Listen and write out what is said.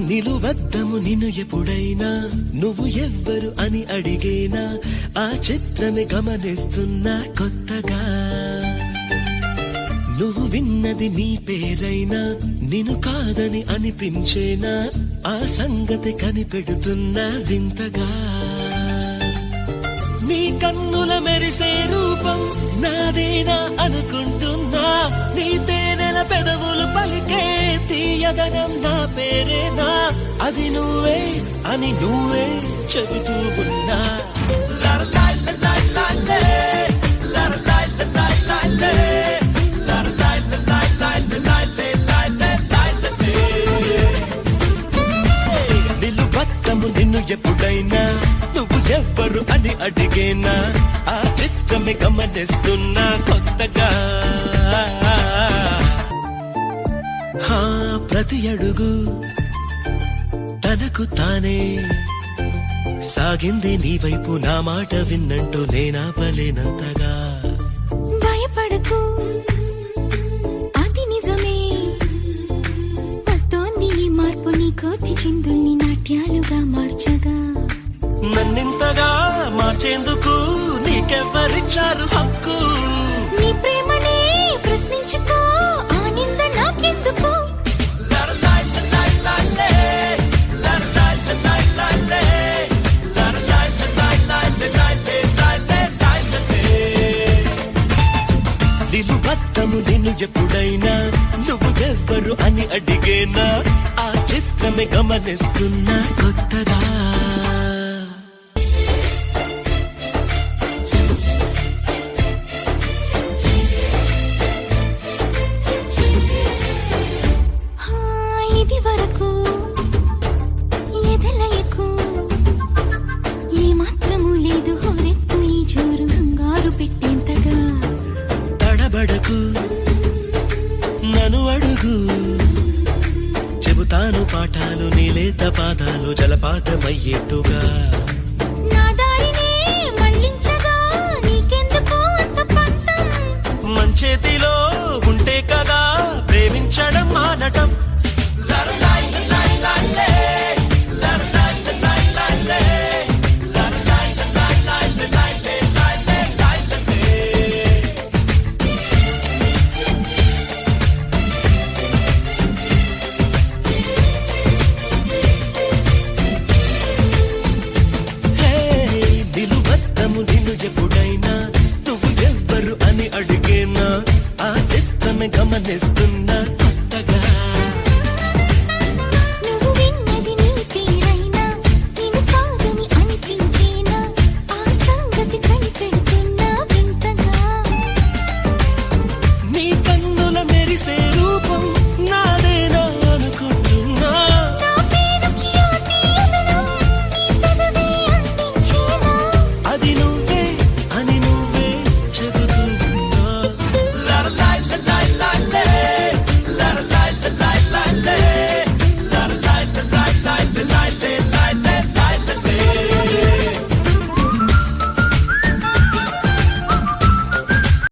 నిలువద్దము నిన్ను ఎప్పుడైనా నువ్వు ఎవ్వరు అని అడిగేనా ఆ చిత్రమే గమనిస్తున్నా కొత్తగా నువ్వు విన్నది నీ పేరైనా నిన్ను కాదని అనిపించేనా ఆ సంగతి కనిపెడుతున్నా వింతగా నీ కన్నుల మెరిసే రూపం నాదేనా అనుకుంటున్నా నీ తేనెల పెదవులు పలికే తీయదనం నా పేరేనా అది నువ్వే అని నువ్వే చెబుతూ ఉన్నా నిలువద్దము నిన్ను ఎప్పుడైనా నువ్వు ఎవ్వరు అని అడిగేనా ఆ చిత్రమే గమనిస్తున్నా కొత్తగా ప్రతి అడుగు తనకు తానే సాగింది నీ వైపు నా మాట విన్నంటూ నేనాపలేనంతగా భయపడకు అది నిజమే వస్తోంది ఈ మార్పు నీ కోతి చిందుల్ని నాట్యాలుగా మార్చగా నన్నింతగా మార్చేందుకు నీకెవ్వరిచ్చారు హక్కు నీ ప్రేమనే ప్రశ్నించుకో ఆనంద నాకెందుకు నిలువద్దము నిన్ను ఎప్పుడైనా నువ్వు ఎవ్వరు అని అడిగేనా ఆ చిత్రమే గమనిస్తున్నా కొత్తగా ఇది వరకు ఎదలయకు ఏ మాత్రము లేదు హోరెత్తు ఈ జోరు కంగారు పెట్టేంతగా తడబడకు నన్ను అడుగు చెబుతాను పాఠాలు నీలేత పాదాలు జలపాతమయ్యేట్టుగా నా దారినే మళ్ళించగా నీకెందుకు అంత పంతం మంచేతిలో ఉంటే కదా ప్రేమించడం మానటం నిన్ను ఎప్పుడైనా నువ్వు ఎవ్వరు అని అడిగేనా ఆ చిత్రమే గమనిస్తున్నా